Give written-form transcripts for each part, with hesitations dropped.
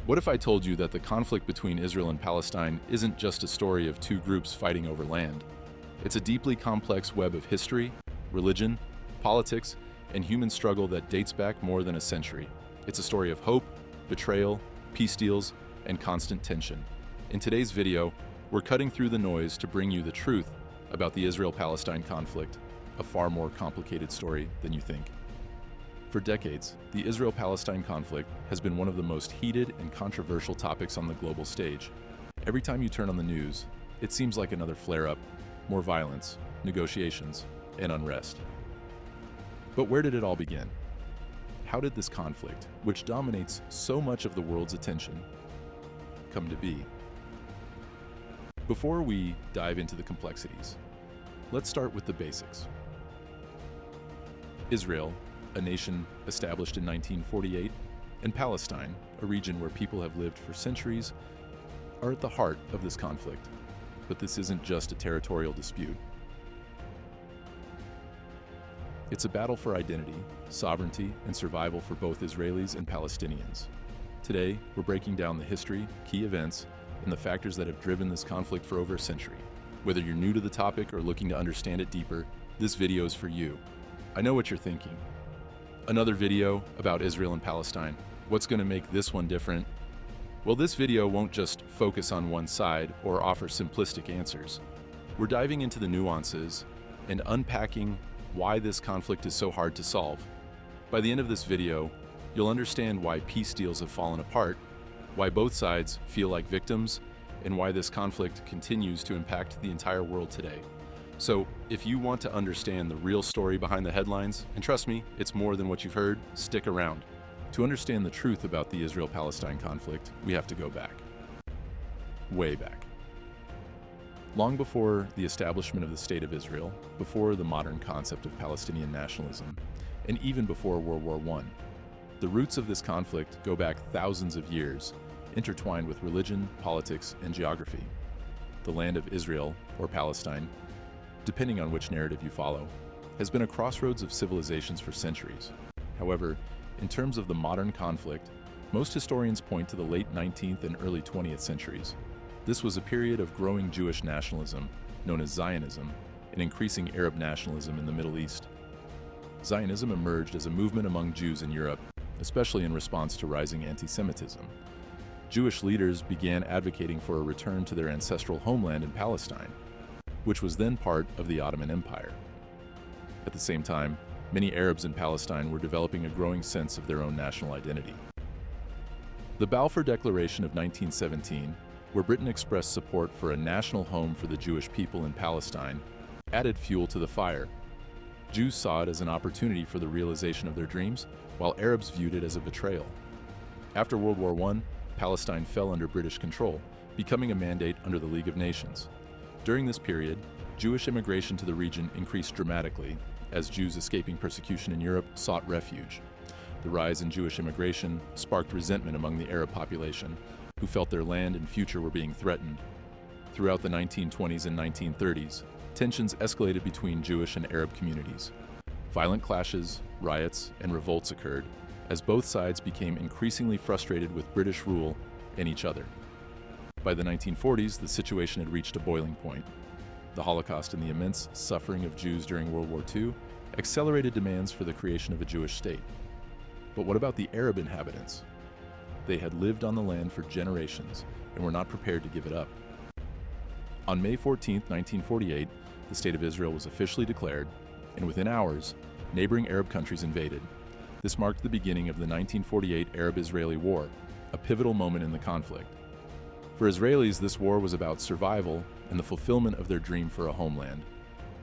What if I told you that the conflict between Israel and Palestine isn't just a story of two groups fighting over land? It's a deeply complex web of history, religion, politics, and human struggle that dates back more than a century. It's a story of hope, betrayal, peace deals, and constant tension. In today's video, we're cutting through the noise to bring you the truth about the Israel-Palestine conflict, a far more complicated story than you think. For decades, the Israel-Palestine conflict has been one of the most heated and controversial topics on the global stage. Every time you turn on the news, it seems like another flare-up, more violence, negotiations, and unrest. But where did it all begin? How did this conflict, which dominates so much of the world's attention, come to be? Before we dive into the complexities, let's start with the basics. Israel, a nation established in 1948, and Palestine, a region where people have lived for centuries, are at the heart of this conflict. But this isn't just a territorial dispute. It's a battle for identity, sovereignty, and survival for both Israelis and Palestinians. Today, we're breaking down the history, key events, and the factors that have driven this conflict for over a century. Whether you're new to the topic or looking to understand it deeper, this video is for you. I know what you're thinking. Another video about Israel and Palestine. What's going to make this one different? Well, this video won't just focus on one side or offer simplistic answers. We're diving into the nuances and unpacking why this conflict is so hard to solve. By the end of this video, you'll understand why peace deals have fallen apart, why both sides feel like victims, and why this conflict continues to impact the entire world today. So, if you want to understand the real story behind the headlines, and trust me, it's more than what you've heard, stick around. To understand the truth about the Israel-Palestine conflict, we have to go back. Way back. Long before the establishment of the State of Israel, before the modern concept of Palestinian nationalism, and even before World War I, the roots of this conflict go back thousands of years, intertwined with religion, politics, and geography. The land of Israel, or Palestine, depending on which narrative you follow, has been a crossroads of civilizations for centuries. However, in terms of the modern conflict, most historians point to the late 19th and early 20th centuries. This was a period of growing Jewish nationalism, known as Zionism, and increasing Arab nationalism in the Middle East. Zionism emerged as a movement among Jews in Europe, especially in response to rising anti-Semitism. Jewish leaders began advocating for a return to their ancestral homeland in Palestine, which was then part of the Ottoman Empire. At the same time, many Arabs in Palestine were developing a growing sense of their own national identity. The Balfour Declaration of 1917, where Britain expressed support for a national home for the Jewish people in Palestine, added fuel to the fire. Jews saw it as an opportunity for the realization of their dreams, while Arabs viewed it as a betrayal. After World War I, Palestine fell under British control, becoming a mandate under the League of Nations. During this period, Jewish immigration to the region increased dramatically as Jews escaping persecution in Europe sought refuge. The rise in Jewish immigration sparked resentment among the Arab population, who felt their land and future were being threatened. Throughout the 1920s and 1930s, tensions escalated between Jewish and Arab communities. Violent clashes, riots, and revolts occurred as both sides became increasingly frustrated with British rule and each other. By the 1940s, the situation had reached a boiling point. The Holocaust and the immense suffering of Jews during World War II accelerated demands for the creation of a Jewish state. But what about the Arab inhabitants? They had lived on the land for generations and were not prepared to give it up. On May 14, 1948, the State of Israel was officially declared, and within hours, neighboring Arab countries invaded. This marked the beginning of the 1948 Arab-Israeli War, a pivotal moment in the conflict. For Israelis, this war was about survival and the fulfillment of their dream for a homeland.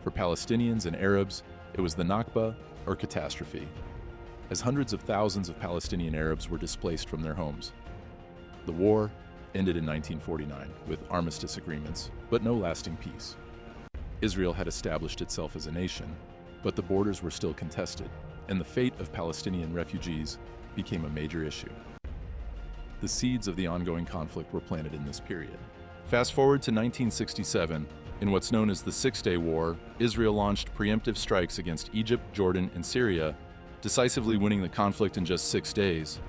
For Palestinians and Arabs, it was the Nakba, or catastrophe, as hundreds of thousands of Palestinian Arabs were displaced from their homes. The war ended in 1949 with armistice agreements, but no lasting peace. Israel had established itself as a nation, but the borders were still contested, and the fate of Palestinian refugees became a major issue. The seeds of the ongoing conflict were planted in this period. Fast forward to 1967, in what's known as the Six-Day War, Israel launched preemptive strikes against Egypt, Jordan, and Syria, decisively winning the conflict in just 6 days.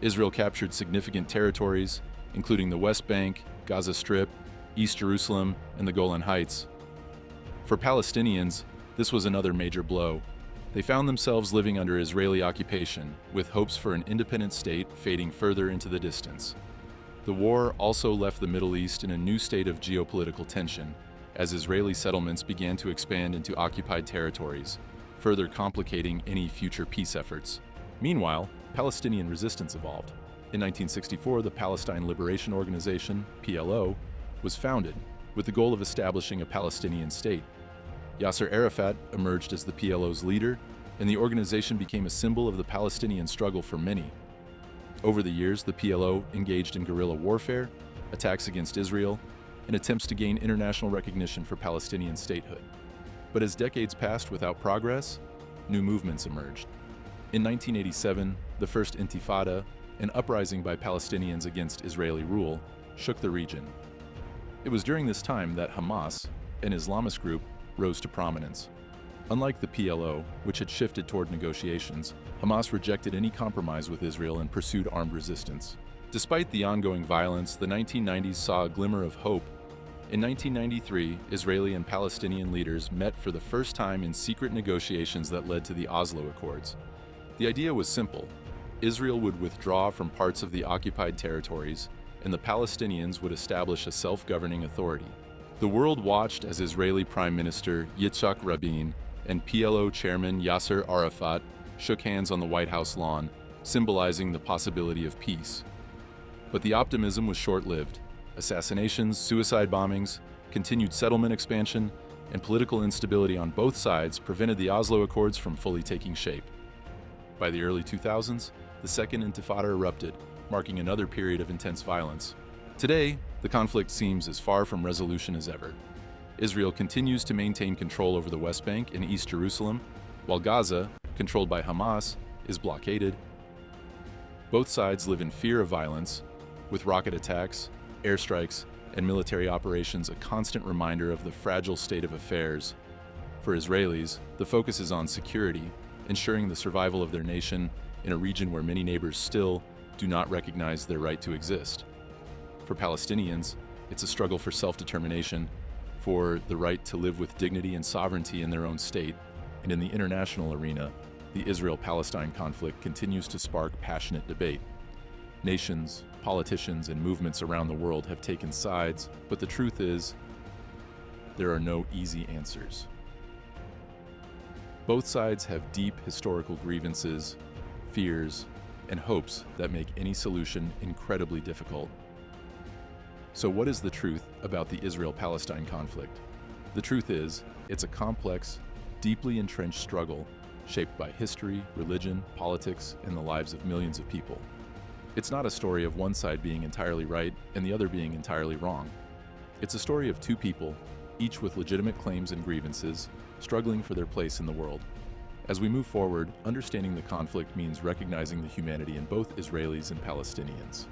Israel captured significant territories, including the West Bank, Gaza Strip, East Jerusalem, and the Golan Heights. For Palestinians, this was another major blow. They found themselves living under Israeli occupation, with hopes for an independent state fading further into the distance. The war also left the Middle East in a new state of geopolitical tension, as Israeli settlements began to expand into occupied territories, further complicating any future peace efforts. Meanwhile, Palestinian resistance evolved. In 1964, the Palestine Liberation Organization, PLO, was founded with the goal of establishing a Palestinian state. Yasser Arafat emerged as the PLO's leader, and the organization became a symbol of the Palestinian struggle for many. Over the years, the PLO engaged in guerrilla warfare, attacks against Israel, and attempts to gain international recognition for Palestinian statehood. But as decades passed without progress, new movements emerged. In 1987, the First Intifada, an uprising by Palestinians against Israeli rule, shook the region. It was during this time that Hamas, an Islamist group, rose to prominence. Unlike the PLO, which had shifted toward negotiations, Hamas rejected any compromise with Israel and pursued armed resistance. Despite the ongoing violence, the 1990s saw a glimmer of hope. In 1993, Israeli and Palestinian leaders met for the first time in secret negotiations that led to the Oslo Accords. The idea was simple. Israel would withdraw from parts of the occupied territories, and the Palestinians would establish a self-governing authority. The world watched as Israeli Prime Minister Yitzhak Rabin and PLO Chairman Yasser Arafat shook hands on the White House lawn, symbolizing the possibility of peace. But the optimism was short-lived. Assassinations, suicide bombings, continued settlement expansion, and political instability on both sides prevented the Oslo Accords from fully taking shape. By the early 2000s, the Second Intifada erupted, marking another period of intense violence. Today, the conflict seems as far from resolution as ever. Israel continues to maintain control over the West Bank and East Jerusalem, while Gaza, controlled by Hamas, is blockaded. Both sides live in fear of violence, with rocket attacks, airstrikes, and military operations a constant reminder of the fragile state of affairs. For Israelis, the focus is on security, ensuring the survival of their nation in a region where many neighbors still do not recognize their right to exist. For Palestinians, it's a struggle for self-determination, for the right to live with dignity and sovereignty in their own state. And in the international arena, the Israel-Palestine conflict continues to spark passionate debate. Nations, politicians, and movements around the world have taken sides, but the truth is, there are no easy answers. Both sides have deep historical grievances, fears, and hopes that make any solution incredibly difficult. So what is the truth about the Israel-Palestine conflict? The truth is, it's a complex, deeply entrenched struggle shaped by history, religion, politics, and the lives of millions of people. It's not a story of one side being entirely right and the other being entirely wrong. It's a story of two people, each with legitimate claims and grievances, struggling for their place in the world. As we move forward, understanding the conflict means recognizing the humanity in both Israelis and Palestinians.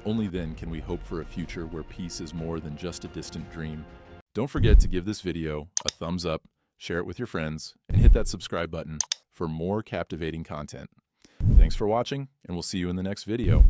Only then can we hope for a future where peace is more than just a distant dream. Don't forget to give this video a thumbs up, share it with your friends, and hit that subscribe button for more captivating content. Thanks for watching, and we'll see you in the next video.